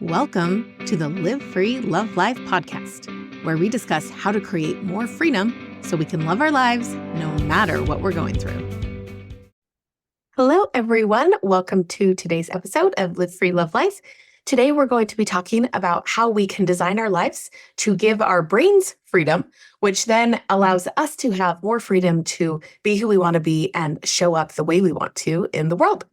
Welcome to the Live Free, Love Life podcast, where we discuss how to create more freedom so we can love our lives no matter what we're going through. Hello, everyone. Welcome to today's episode of Live Free, Love Life. Today, we're going to be talking about how we can design our lives to give our brains freedom, which then allows us to have more freedom to be who we want to be and show up the way we want to in the world.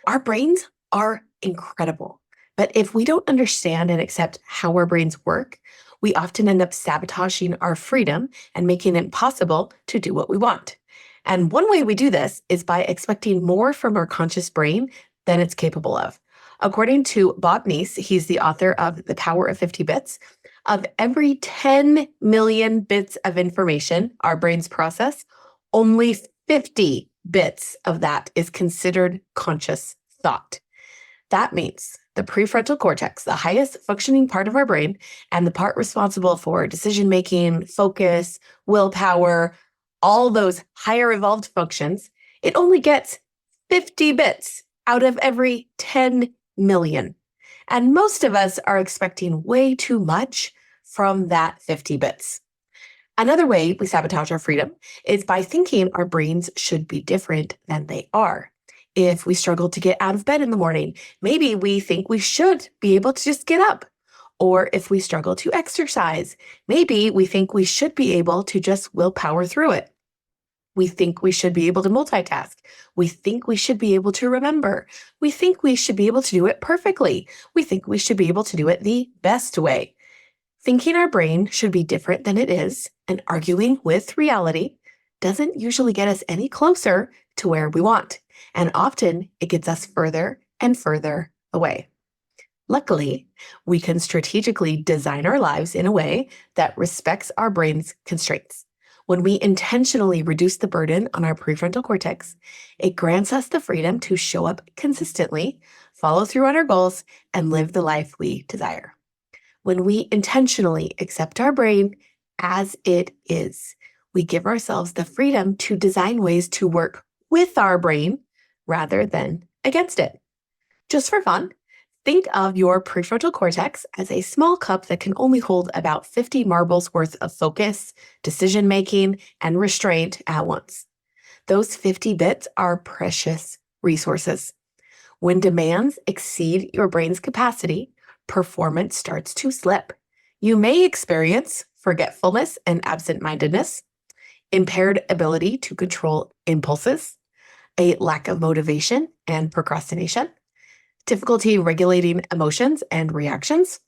Our brains are incredible. But if we don't understand and accept how our brains work, we often end up sabotaging our freedom and making it impossible to do what we want. And one way we do this is by expecting more from our conscious brain than it's capable of. According to Bob Neese, he's the author of The Power of 50 Bits, of every 10 million bits of information our brains process, only 50 bits of that is considered conscious thought. That means the prefrontal cortex, the highest functioning part of our brain, and the part responsible for decision-making, focus, willpower, all those higher evolved functions, it only gets 50 bits out of every 10 million. And most of us are expecting way too much from that 50 bits. Another way we sabotage our freedom is by thinking our brains should be different than they are. If we struggle to get out of bed in the morning, maybe we think we should be able to just get up. Or if we struggle to exercise, maybe we think we should be able to just willpower through it. We think we should be able to multitask. We think we should be able to remember. We think we should be able to do it perfectly. We think we should be able to do it the best way. Thinking our brain should be different than it is and arguing with reality doesn't usually get us any closer to where we want. And often it gets us further and further away. Luckily, we can strategically design our lives in a way that respects our brain's constraints. When we intentionally reduce the burden on our prefrontal cortex, it grants us the freedom to show up consistently, follow through on our goals, and live the life we desire. When we intentionally accept our brain as it is, we give ourselves the freedom to design ways to work with our brain rather than against it. Just for fun, think of your prefrontal cortex as a small cup that can only hold about 50 marbles worth of focus, decision-making, and restraint at once. Those 50 bits are precious resources. When demands exceed your brain's capacity, performance starts to slip. You may experience forgetfulness and absent-mindedness, impaired ability to control impulses, a lack of motivation and procrastination, difficulty regulating emotions and reactions,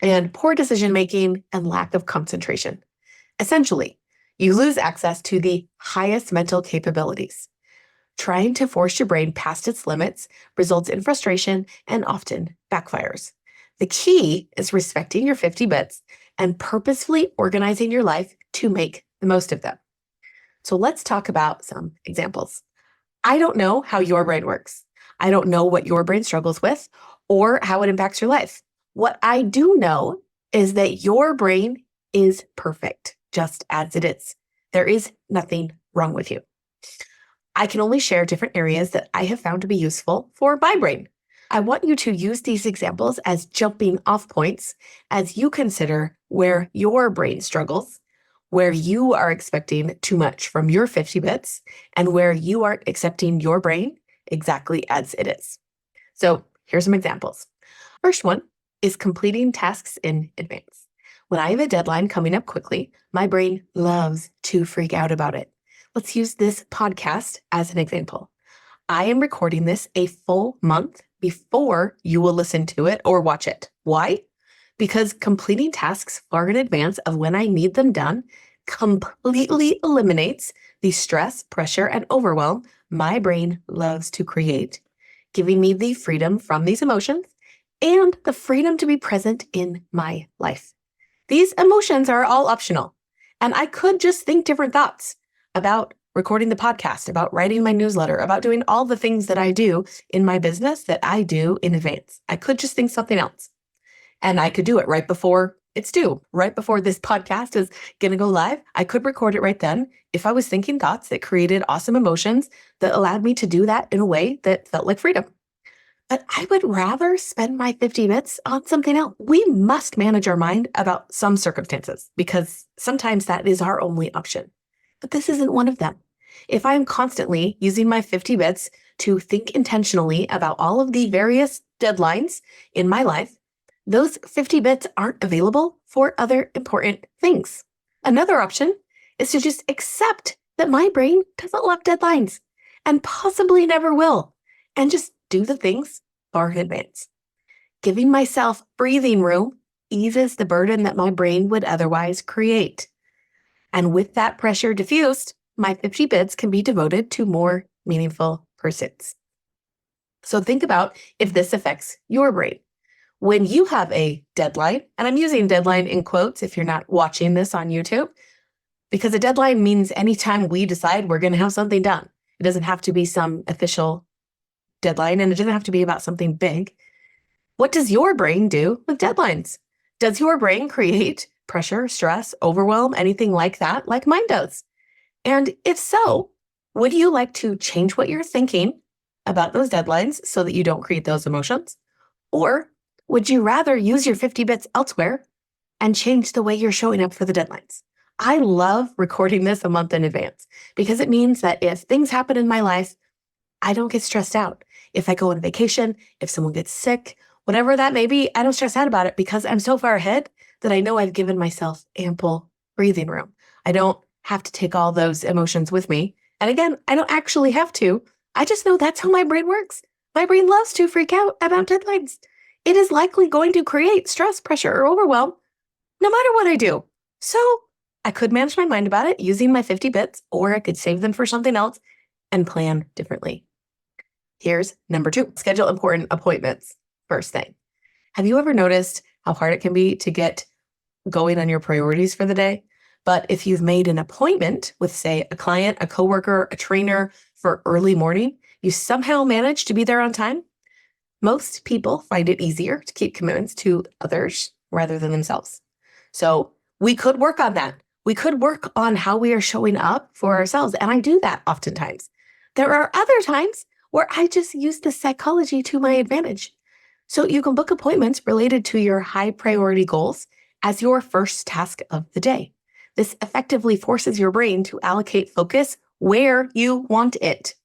and poor decision-making and lack of concentration. Essentially, you lose access to the highest mental capabilities. Trying to force your brain past its limits results in frustration and often backfires. The key is respecting your 50 bits and purposefully organizing your life to make the most of them. So let's talk about some examples. I don't know how your brain works. I don't know what your brain struggles with or how it impacts your life. What I do know is that your brain is perfect, just as it is. There is nothing wrong with you. I can only share different areas that I have found to be useful for my brain. I want you to use these examples as jumping off points as you consider where your brain struggles, where you are expecting too much from your 50 bits, and where you aren't accepting your brain exactly as it is. So here's some examples. First one is completing tasks in advance. When I have a deadline coming up quickly, my brain loves to freak out about it. Let's use this podcast as an example. I am recording this a full month before you will listen to it or watch it. Why? Because completing tasks far in advance of when I need them done completely eliminates the stress, pressure, and overwhelm my brain loves to create, giving me the freedom from these emotions and the freedom to be present in my life. These emotions are all optional, and I could just think different thoughts about recording the podcast, about writing my newsletter, about doing all the things that I do in my business that I do in advance. I could just think something else. And I could do it right before it's due, right before this podcast is going to go live. I could record it right then if I was thinking thoughts that created awesome emotions that allowed me to do that in a way that felt like freedom. but I would rather spend my 50 minutes on something else. We must manage our mind about some circumstances because sometimes that is our only option. But this isn't one of them. If I'm constantly using my 50 bits to think intentionally about all of the various deadlines in my life, those 50 bits aren't available for other important things. Another option is to just accept that my brain doesn't love deadlines and possibly never will, and just do the things far in advance. Giving myself breathing room eases the burden that my brain would otherwise create. And with that pressure diffused, my 50 bits can be devoted to more meaningful pursuits. So think about if this affects your brain. When you have a deadline, and I'm using deadline in quotes if you're not watching this on YouTube, because a deadline means anytime we decide we're going to have something done. It doesn't have to be some official deadline, and it doesn't have to be about something big. What does your brain do with deadlines? Does your brain create pressure, stress, overwhelm, anything like that, like mine does? And if so, would you like to change what you're thinking about those deadlines so that you don't create those emotions? Or would you rather use your 50 bits elsewhere and change the way you're showing up for the deadlines? I love recording this a month in advance because it means that if things happen in my life, I don't get stressed out. If I go on vacation, if someone gets sick, whatever that may be, I don't stress out about it because I'm so far ahead that I know I've given myself ample breathing room. I don't have to take all those emotions with me. And again, I don't actually have to. I just know that's how my brain works. My brain loves to freak out about deadlines. It is likely going to create stress, pressure, or overwhelm no matter what I do. So I could manage my mind about it using my 50 bits, or I could save them for something else and plan differently. Here's number 2, schedule important appointments. First thing, have you ever noticed how hard it can be to get going on your priorities for the day? But if you've made an appointment with, say, a client, a coworker, a trainer for early morning, you somehow manage to be there on time? Most people find it easier to keep commitments to others rather than themselves. So we could work on that. We could work on how we are showing up for ourselves. And I do that oftentimes. There are other times where I just use the psychology to my advantage. So you can book appointments related to your high priority goals as your first task of the day. This effectively forces your brain to allocate focus where you want it.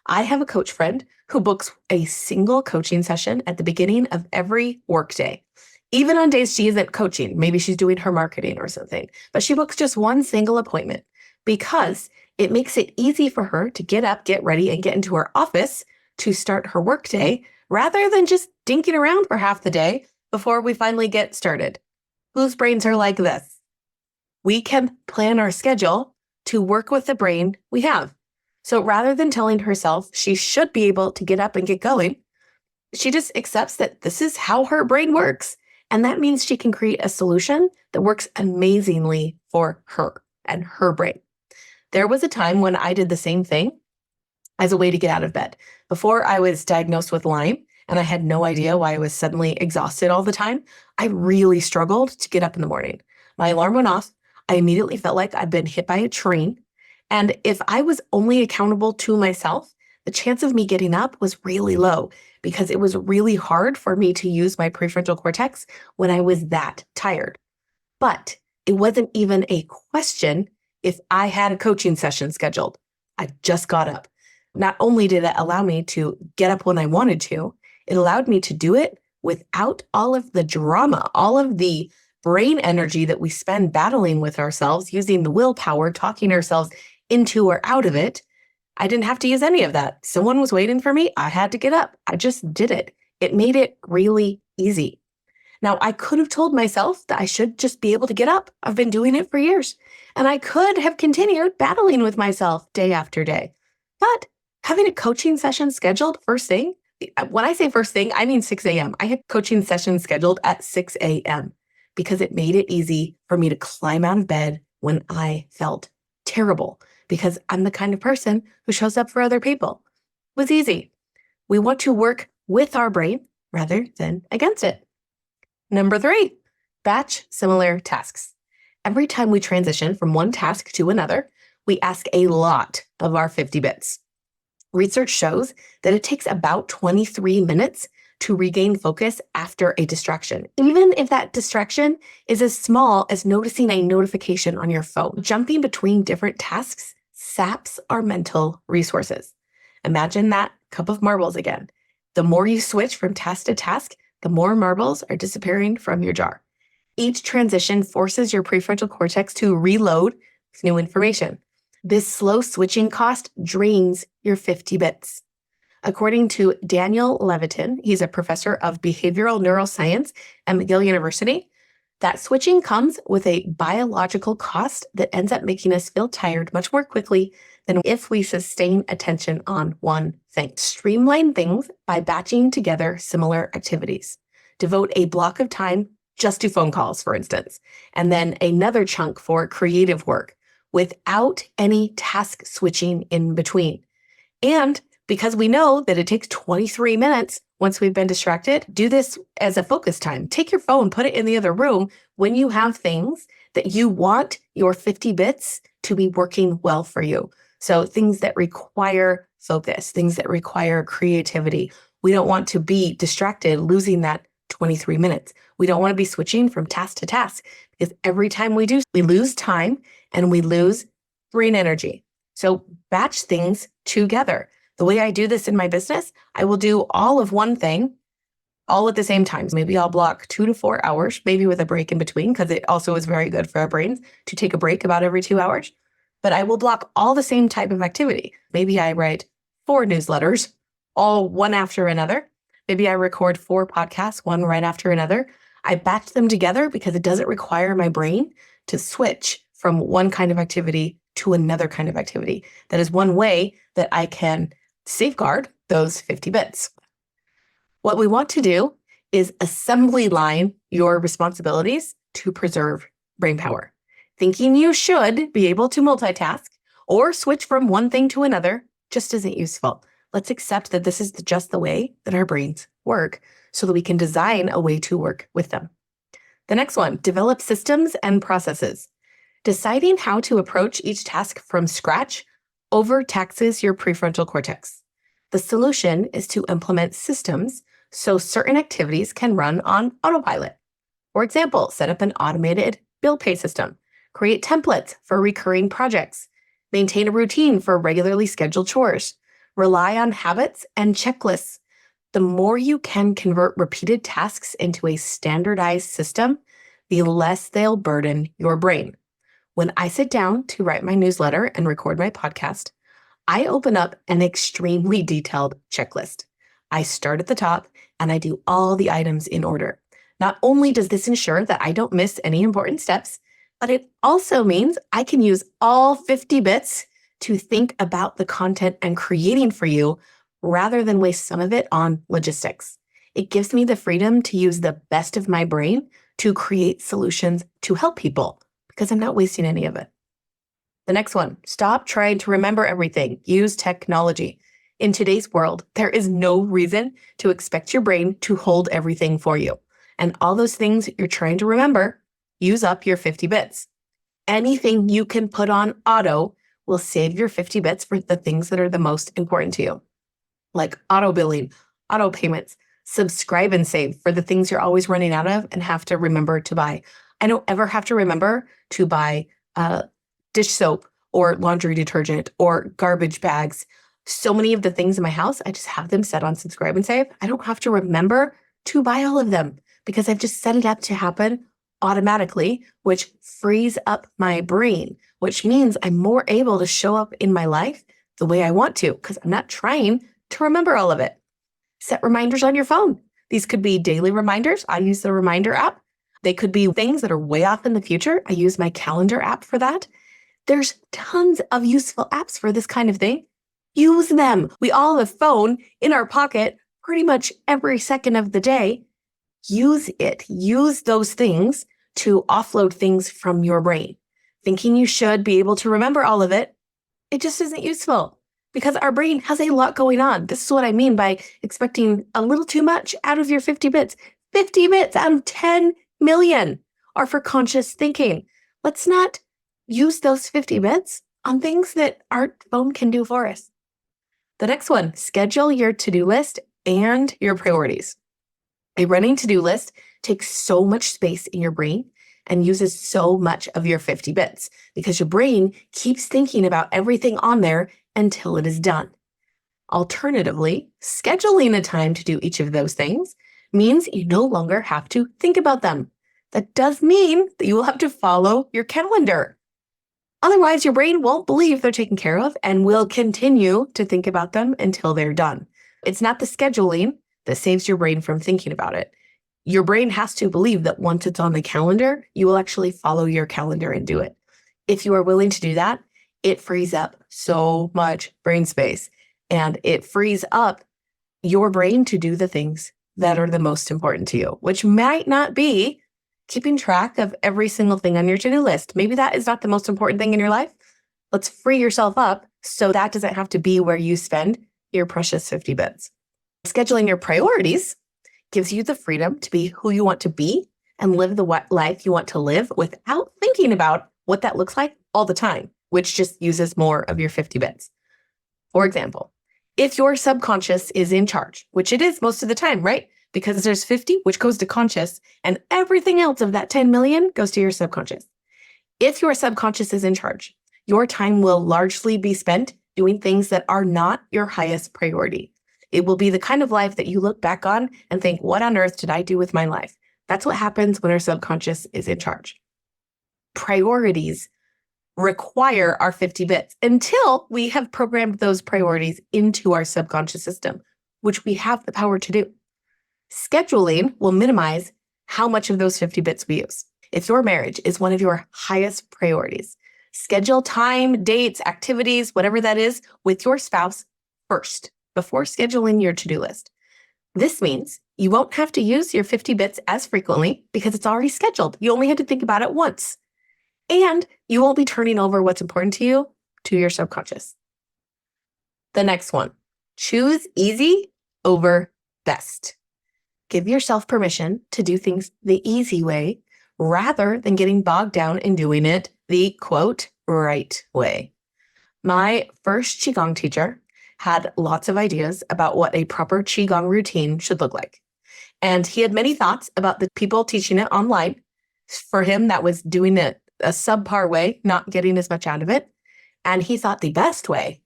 I have a coach friend who books a single coaching session at the beginning of every workday. Even on days she isn't coaching, maybe she's doing her marketing or something, but she books just one single appointment because it makes it easy for her to get up, get ready, and get into her office to start her workday rather than just dinking around for half the day before we finally get started. Whose brains are like this? We can plan our schedule to work with the brain we have. So rather than telling herself she should be able to get up and get going, she just accepts that this is how her brain works. And that means she can create a solution that works amazingly for her and her brain. There was a time when I did the same thing as a way to get out of bed. Before I was diagnosed with Lyme and I had no idea why I was suddenly exhausted all the time, I really struggled to get up in the morning. My alarm went off. I immediately felt like I'd been hit by a train. And if I was only accountable to myself, the chance of me getting up was really low because it was really hard for me to use my prefrontal cortex when I was that tired. But it wasn't even a question if I had a coaching session scheduled. I just got up. Not only did it allow me to get up when I wanted to, it allowed me to do it without all of the drama, all of the brain energy that we spend battling with ourselves, using the willpower, talking ourselves into or out of it. I didn't have to use any of that. Someone was waiting for me. I had to get up. I just did it. It made it really easy. Now, I could have told myself that I should just be able to get up. I've been doing it for years. And I could have continued battling with myself day after day. But having a coaching session scheduled first thing, when I say first thing, I mean 6 a.m. I had coaching sessions scheduled at 6 a.m. because it made it easy for me to climb out of bed when I felt terrible, because I'm the kind of person who shows up for other people. It was easy. We want to work with our brain rather than against it. Number 3, batch similar tasks. Every time we transition from one task to another, we ask a lot of our 50 bits. Research shows that it takes about 23 minutes to regain focus after a distraction, even if that distraction is as small as noticing a notification on your phone. Jumping between different tasks saps our mental resources. Imagine that cup of marbles again. The more you switch from task to task, the more marbles are disappearing from your jar. Each transition forces your prefrontal cortex to reload with new information. This slow switching cost drains your 50 bits. According to Daniel Levitin, he's a professor of behavioral neuroscience at McGill University, that switching comes with a biological cost that ends up making us feel tired much more quickly than if we sustain attention on one thing. Streamline things by batching together similar activities. Devote a block of time just to phone calls, for instance, and then another chunk for creative work without any task switching in between. And because we know that it takes 23 minutes once we've been distracted, do this as a focus time. Take your phone, put it in the other room when you have things that you want your 50 bits to be working well for you. So things that require focus, things that require creativity. We don't want to be distracted, losing that 23 minutes. We don't want to be switching from task to task because every time we do, we lose time and we lose brain energy. So batch things together. The way I do this in my business, I will do all of one thing all at the same time. Maybe I'll block 2 to 4 hours, maybe with a break in between, because it also is very good for our brains to take a break about every 2 hours. But I will block all the same type of activity. Maybe I write 4 newsletters, all one after another. Maybe I record 4 podcasts, one right after another. I batch them together because it doesn't require my brain to switch from one kind of activity to another kind of activity. That is one way that I can safeguard those 50 bits. What we want to do is assembly line your responsibilities to preserve brain power. Thinking you should be able to multitask or switch from one thing to another just isn't useful. Let's accept that this is just the way that our brains work so that we can design a way to work with them. The next one, develop systems and processes. Deciding how to approach each task from scratch overtaxes your prefrontal cortex. The solution is to implement systems so certain activities can run on autopilot. For example, set up an automated bill pay system, create templates for recurring projects, maintain a routine for regularly scheduled chores, rely on habits and checklists. The more you can convert repeated tasks into a standardized system, the less they'll burden your brain. When I sit down to write my newsletter and record my podcast, I open up an extremely detailed checklist. I start at the top and I do all the items in order. Not only does this ensure that I don't miss any important steps, but it also means I can use all 50 bits to think about the content I'm creating for you rather than waste some of it on logistics. It gives me the freedom to use the best of my brain to create solutions to help people because I'm not wasting any of it. The next one, stop trying to remember everything. Use technology. In today's world, there is no reason to expect your brain to hold everything for you. And all those things you're trying to remember use up your 50 bits. Anything you can put on auto will save your 50 bits for the things that are the most important to you, like auto billing, auto payments, subscribe and save for the things you're always running out of and have to remember to buy. I don't ever have to remember to buy dish soap or laundry detergent or garbage bags. So many of the things in my house, I just have them set on subscribe and save. I don't have to remember to buy all of them because I've just set it up to happen automatically, which frees up my brain, which means I'm more able to show up in my life the way I want to because I'm not trying to remember all of it. Set reminders on your phone. These could be daily reminders. I use the reminder app. They could be things that are way off in the future. I use my calendar app for that. There's tons of useful apps for this kind of thing. Use them. We all have a phone in our pocket pretty much every second of the day. Use it. Use those things to offload things from your brain. Thinking you should be able to remember all of it, it just isn't useful because our brain has a lot going on. This is what I mean by expecting a little too much out of your 50 bits. 50 bits out of 10 million are for conscious thinking. Let's not use those 50 bits on things that our phone can do for us. The next one, schedule your to-do list and your priorities. A running to-do list takes so much space in your brain and uses so much of your 50 bits because your brain keeps thinking about everything on there until it is done. Alternatively, scheduling a time to do each of those things means you no longer have to think about them. That does mean that you will have to follow your calendar. Otherwise, your brain won't believe they're taken care of and will continue to think about them until they're done. It's not the scheduling that saves your brain from thinking about it. Your brain has to believe that once it's on the calendar, you will actually follow your calendar and do it. If you are willing to do that, it frees up so much brain space and it frees up your brain to do the things that are the most important to you, which might not be keeping track of every single thing on your to-do list. Maybe that is not the most important thing in your life. Let's free yourself up so that doesn't have to be where you spend your precious 50 bits. Scheduling your priorities gives you the freedom to be who you want to be and live the life you want to live without thinking about what that looks like all the time, which just uses more of your 50 bits. For example, if your subconscious is in charge, which it is most of the time, right? Because there's 50, which goes to conscious, and everything else of that 10 million goes to your subconscious. If your subconscious is in charge, your time will largely be spent doing things that are not your highest priority. It will be the kind of life that you look back on and think, what on earth did I do with my life? That's what happens when our subconscious is in charge. Priorities require our 50 bits until we have programmed those priorities into our subconscious system, which we have the power to do. Scheduling will minimize how much of those 50 bits we use. If your marriage is one of your highest priorities, schedule time, dates, activities, whatever that is, with your spouse first before scheduling your to-do list. This means you won't have to use your 50 bits as frequently because it's already scheduled. You only have to think about it once. And you won't be turning over what's important to you to your subconscious. The next one, choose easy over best. Give yourself permission to do things the easy way rather than getting bogged down in doing it the, quote, right way. My first Qigong teacher had lots of ideas about what a proper Qigong routine should look like. And he had many thoughts about the people teaching it online. For him, that was doing it a subpar way, not getting as much out of it. And he thought the best way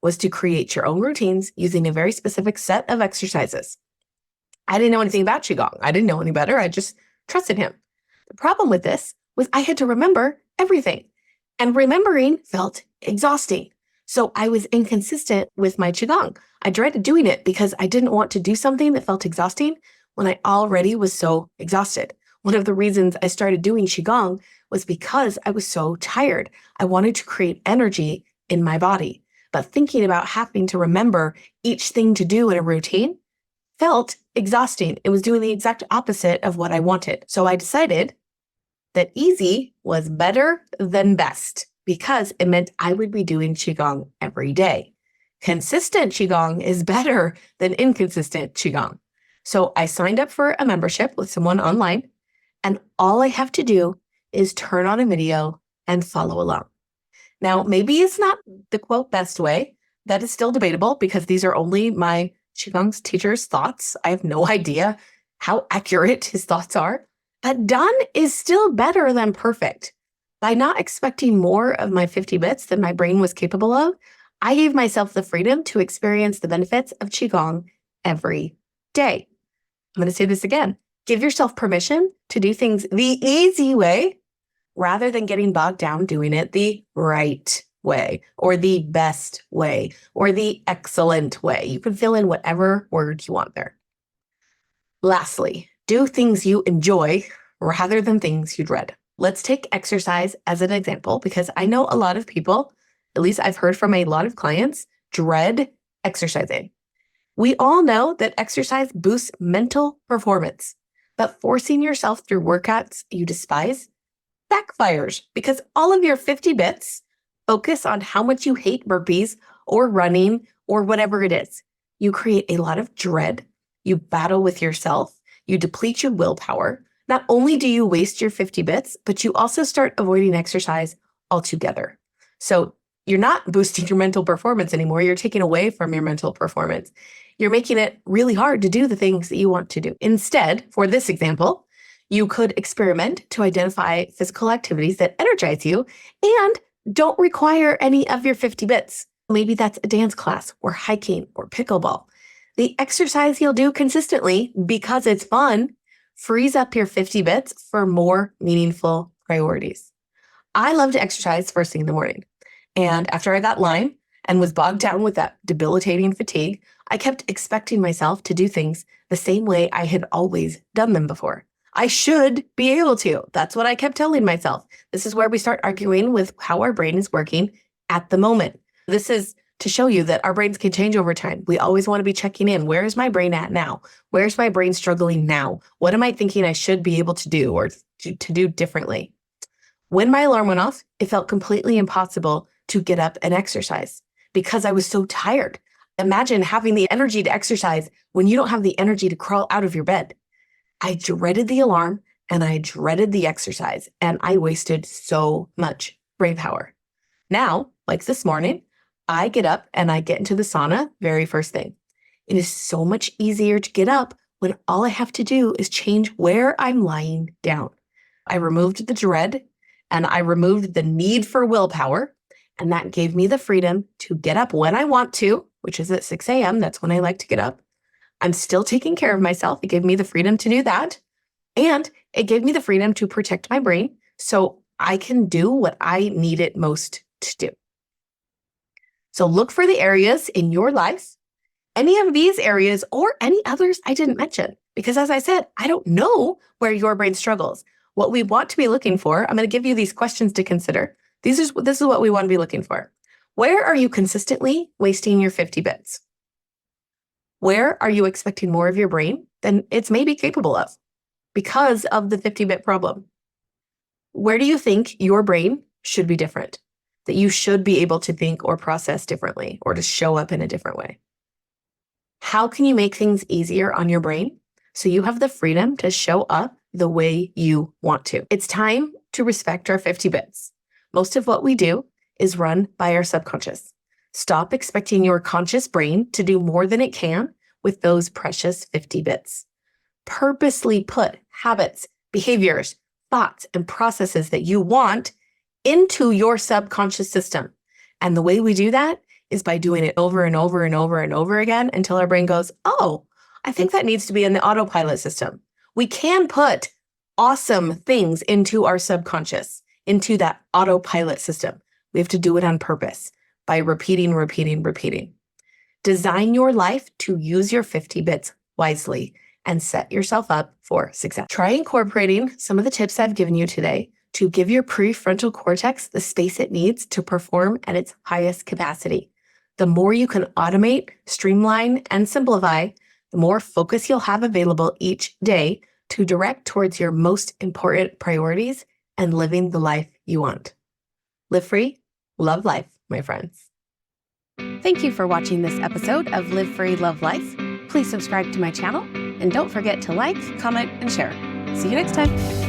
was to create your own routines using a very specific set of exercises. I didn't know anything about Qigong. I didn't know any better. I just trusted him. The problem with this was I had to remember everything. And remembering felt exhausting. So I was inconsistent with my Qigong. I dreaded doing it because I didn't want to do something that felt exhausting when I already was so exhausted. One of the reasons I started doing Qigong was because I was so tired. I wanted to create energy in my body. But thinking about having to remember each thing to do in a routine felt exhausting. It was doing the exact opposite of what I wanted. So I decided that easy was better than best because it meant I would be doing Qigong every day. Consistent Qigong is better than inconsistent Qigong. So I signed up for a membership with someone online, and all I have to do is turn on a video and follow along. Now, maybe it's not the quote best way. That is still debatable because these are only my Qigong teacher's thoughts. I have no idea how accurate his thoughts are, but done is still better than perfect. By not expecting more of my 50 bits than my brain was capable of, I gave myself the freedom to experience the benefits of Qigong every day. I'm going to say this again. Give yourself permission to do things the easy way rather than getting bogged down doing it the right way or the best way or the excellent way. You can fill in whatever word you want there. Lastly, do things you enjoy rather than things you dread. Let's take exercise as an example because I know a lot of people, at least I've heard from a lot of clients, dread exercising. We all know that exercise boosts mental performance, but forcing yourself through workouts you despise backfires because all of your 50 bits focus on how much you hate burpees or running or whatever it is. You create a lot of dread. You battle with yourself. You deplete your willpower. Not only do you waste your 50 bits, but you also start avoiding exercise altogether. So You're not boosting your mental performance anymore. You're taking away from your mental performance. You're making it really hard to do the things that you want to do. Instead, for this example, you could experiment to identify physical activities that energize you and don't require any of your 50 bits. Maybe that's a dance class or hiking or pickleball. The exercise you'll do consistently because it's fun frees up your 50 bits for more meaningful priorities. I love to exercise first thing in the morning. And after I got Lyme and was bogged down with that debilitating fatigue, I kept expecting myself to do things the same way I had always done them before. I should be able to. That's what I kept telling myself. This is where we start arguing with how our brain is working at the moment. This is to show you that our brains can change over time. We always want to be checking in. Where is my brain at now? Where's my brain struggling now? What am I thinking I should be able to do or to do differently? When my alarm went off, it felt completely impossible to get up and exercise because I was so tired. Imagine having the energy to exercise when you don't have the energy to crawl out of your bed. I dreaded the alarm and I dreaded the exercise, and I wasted so much brain power. Now, like this morning, I get up and I get into the sauna very first thing. It is so much easier to get up when all I have to do is change where I'm lying down. I removed the dread and I removed the need for willpower. And that gave me the freedom to get up when I want to, which is at 6 a.m. That's when I like to get up. I'm still taking care of myself. It gave me the freedom to do that. And it gave me the freedom to protect my brain so I can do what I need it most to do. So look for the areas in your life, any of these areas or any others I didn't mention. Because as I said, I don't know where your brain struggles. What we want to be looking for, I'm going to give you these questions to consider. This is what we want to be looking for. Where are you consistently wasting your 50 bits? Where are you expecting more of your brain than it's maybe capable of because of the 50-bit problem? Where do you think your brain should be different? That you should be able to think or process differently or to show up in a different way? How can you make things easier on your brain so you have the freedom to show up the way you want to? It's time to respect our 50 bits. Most of what we do is run by our subconscious. Stop expecting your conscious brain to do more than it can with those precious 50 bits. Purposely put habits, behaviors, thoughts, and processes that you want into your subconscious system. And the way we do that is by doing it over and over and over and over again until our brain goes, oh, I think that needs to be in the autopilot system. We can put awesome things into our subconscious, into that autopilot system. We have to do it on purpose by repeating. Design your life to use your 50 bits wisely and set yourself up for success. Try incorporating some of the tips I've given you today to give your prefrontal cortex the space it needs to perform at its highest capacity. The more you can automate, streamline, and simplify, the more focus you'll have available each day to direct towards your most important priorities and living the life you want. Live free, love life, my friends. Thank you for watching this episode of Live Free, Love Life. Please subscribe to my channel and don't forget to like, comment, and share. See you next time.